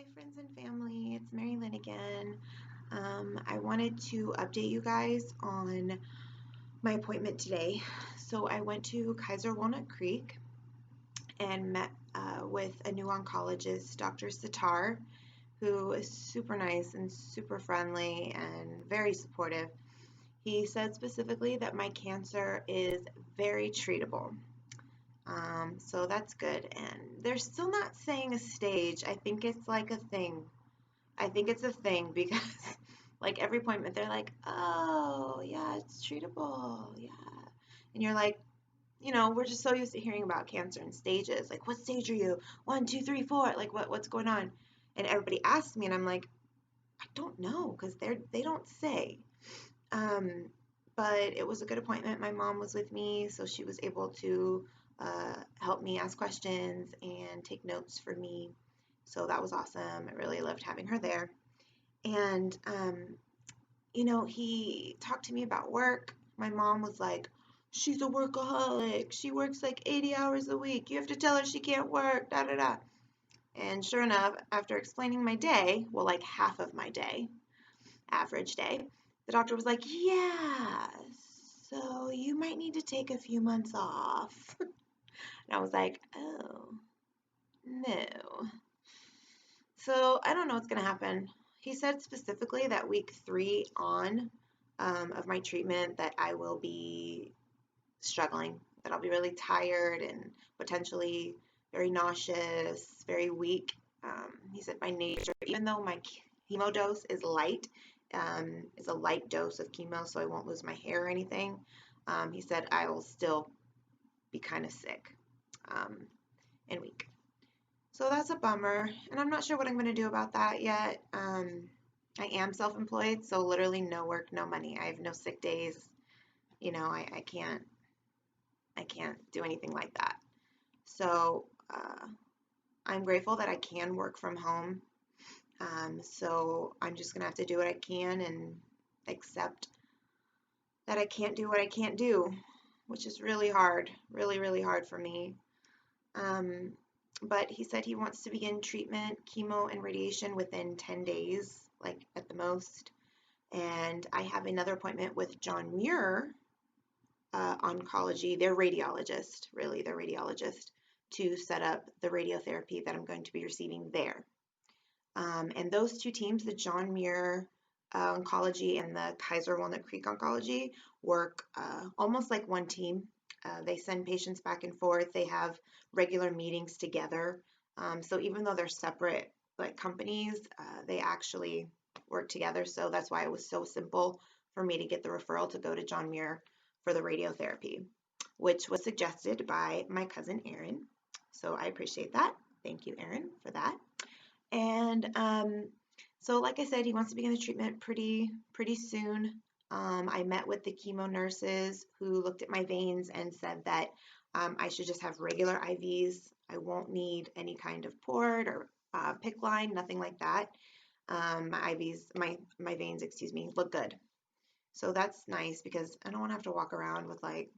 Hi, friends and family. It's Mary Lynn again. I wanted to update you guys on my appointment today. So I went to Kaiser Walnut Creek and met with a new oncologist, Dr. Sitar, who is super nice and super friendly and very supportive. He said specifically that my cancer is very treatable. So that's good. And they're still not saying a stage. I think it's like a thing. I think it's a thing because like every appointment they're like, "Oh, yeah, it's treatable." Yeah. And you're like, we're just so used to hearing about cancer in stages. Like, what stage are you? One, two, three, four. Like, what's going on? And everybody asks me, and I'm like, I don't know, because they don't say. Um, but it was a good appointment. My mom was with me, so she was able to help me ask questions and take notes for me. So that was awesome. I really loved having her there. And, he talked to me about work. My mom was like, she's a workaholic. She works like 80 hours a week. You have to tell her she can't work, da da da. And sure enough, after explaining my day, well, like half of my day, average day, the doctor was like, yeah, so you might need to take a few months off. And I was like, oh, no. So I don't know what's going to happen. He said specifically that week 3 on of my treatment that I will be struggling, that I'll be really tired and potentially very nauseous, very weak. He said by nature, even though my chemo dose is a light dose of chemo, so I won't lose my hair or anything. He said I will still be kind of sick and weak. So that's a bummer, and I'm not sure what I'm going to do about that yet. I am self-employed, so literally no work, no money. I have no sick days. I can't do anything like that. So I'm grateful that I can work from home. So I'm just gonna have to do what I can and accept that I can't do what I can't do, which is really hard, really, really hard for me. Um, but he said he wants to begin treatment, chemo, and radiation within 10 days, like at the most. And I have another appointment with John Muir Oncology, their radiologist, really, their radiologist, to set up the radiotherapy that I'm going to be receiving there. And those two teams, the John Muir Oncology and the Kaiser Walnut Creek Oncology, work almost like one team. They send patients back and forth. They have regular meetings together. So even though they're separate like companies, they actually work together. So that's why it was so simple for me to get the referral to go to John Muir for the radiotherapy, which was suggested by my cousin Erin. So I appreciate that. Thank you, Erin, for that. And so, like I said, he wants to begin the treatment pretty soon. I met with the chemo nurses who looked at my veins and said that I should just have regular IVs. I won't need any kind of port or PICC line, nothing like that. My veins, excuse me, look good. So that's nice because I don't want to have to walk around with like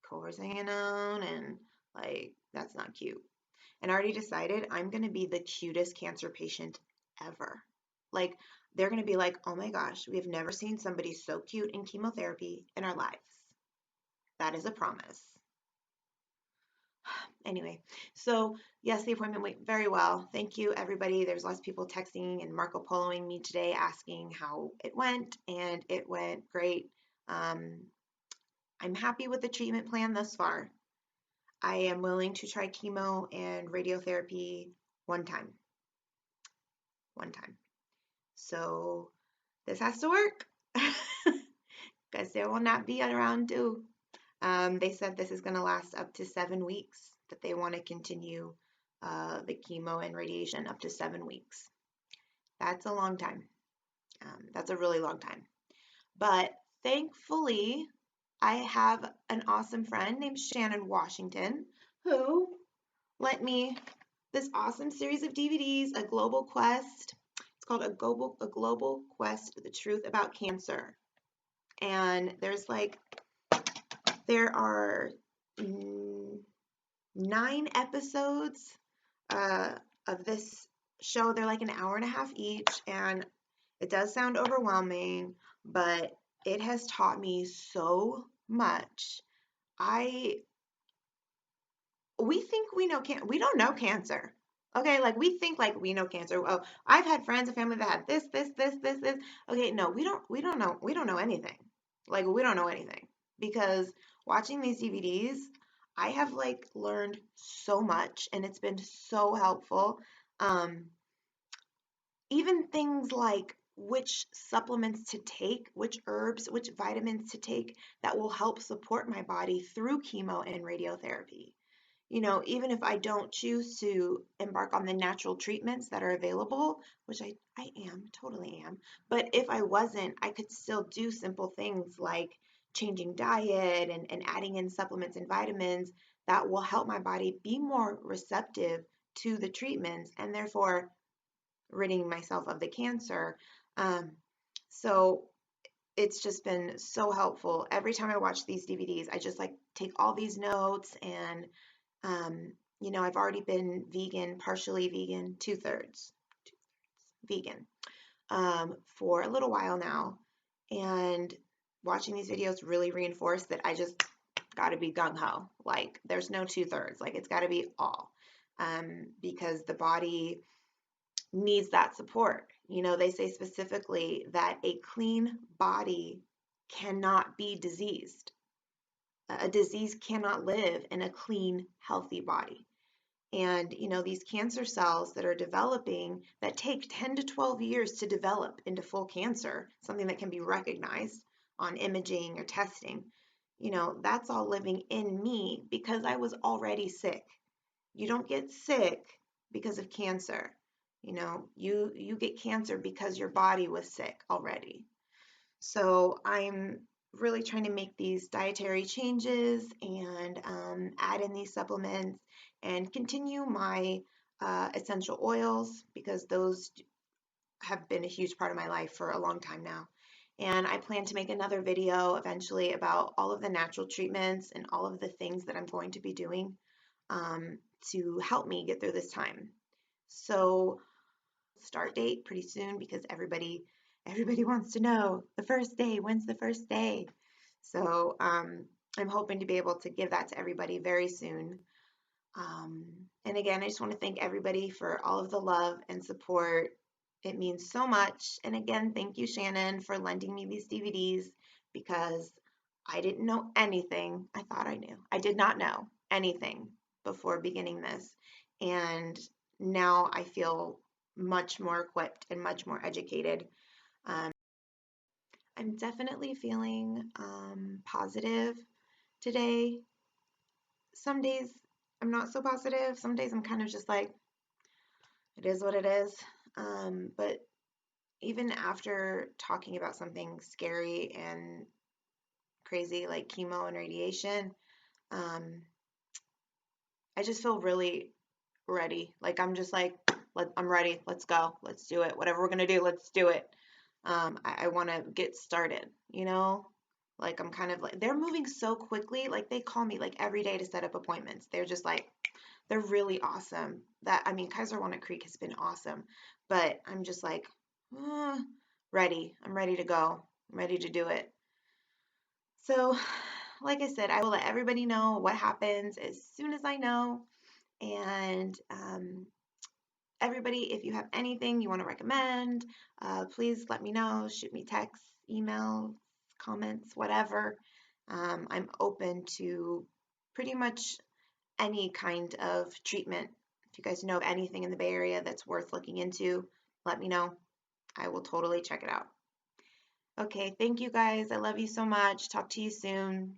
cores hanging out and like that's not cute. And I already decided I'm going to be the cutest cancer patient ever. Like, they're going to be like, oh my gosh, we have never seen somebody so cute in chemotherapy in our lives. That is a promise. Anyway, so yes, the appointment went very well. Thank you, everybody. There's lots of people texting and Marco Poloing me today asking how it went, and it went great. I'm happy with the treatment plan thus far. I am willing to try chemo and radiotherapy one time. One time. So this has to work because there will not be around two. They said this is going to last up to 7 weeks, that they want to continue the chemo and radiation up to 7 weeks. That's a long time. That's a really long time. But thankfully, I have an awesome friend named Shannon Washington who lent me this awesome series of DVDs, A Global Quest. It's called A Global Quest, The Truth About Cancer. And there are 9 episodes of this show. They're like an hour and a half each, and it does sound overwhelming, but it has taught me so much. I we think we know we don't know cancer. Okay, like we think like we know cancer. Oh, I've had friends and family that had this. Okay, no, we don't know anything. Like we don't know anything because watching these DVDs, I have like learned so much and it's been so helpful. Um, Even things like which supplements to take, which herbs, which vitamins to take that will help support my body through chemo and radiotherapy. Even if I don't choose to embark on the natural treatments that are available, which I am, totally am, but if I wasn't, I could still do simple things like changing diet and adding in supplements and vitamins that will help my body be more receptive to the treatments and therefore ridding myself of the cancer. Um, so it's just been so helpful. Every time I watch these DVDs, I just like take all these notes and um, I've already been vegan, partially vegan, two-thirds vegan for a little while now. And watching these videos really reinforced that I just got to be gung-ho. Like there's no two-thirds. Like it's got to be all because the body needs that support. They say specifically that a clean body cannot be diseased. A disease cannot live in a clean, healthy body. And, these cancer cells that are developing that take 10 to 12 years to develop into full cancer, something that can be recognized on imaging or testing, that's all living in me because I was already sick. You don't get sick because of cancer. You get cancer because your body was sick already. So I'm really trying to make these dietary changes and add in these supplements and continue my essential oils because those have been a huge part of my life for a long time now. And I plan to make another video eventually about all of the natural treatments and all of the things that I'm going to be doing um, to help me get through this time. So start date pretty soon because everybody wants to know the first day. When's the first day? So I'm hoping to be able to give that to everybody very soon. Um, and again, I just want to thank everybody for all of the love and support. It means so much. And again, thank you, Shannon, for lending me these DVDs because I didn't know anything. I thought I knew. I did not know anything before beginning this. And now I feel much more equipped and much more educated. Um, I'm definitely feeling positive today. Some days I'm not so positive. Some days I'm kind of just like, it is what it is. But even after talking about something scary and crazy like chemo and radiation, um, I just feel really ready. Like I'm just like, I'm ready. Let's go. Let's do it. Whatever we're gonna do, let's do it. I want to get started. Like I'm kind of like they're moving so quickly. Like they call me like every day to set up appointments. They're just like they're really awesome. Kaiser Walnut Creek has been awesome, but I'm just like ready. I'm ready to go. I'm ready to do it. So, like I said, I will let everybody know what happens as soon as I know. And everybody, if you have anything you want to recommend, please let me know. Shoot me texts, emails, comments, whatever. I'm open to pretty much any kind of treatment. If you guys know of anything in the Bay Area that's worth looking into, let me know. I will totally check it out. Okay, thank you guys. I love you so much. Talk to you soon.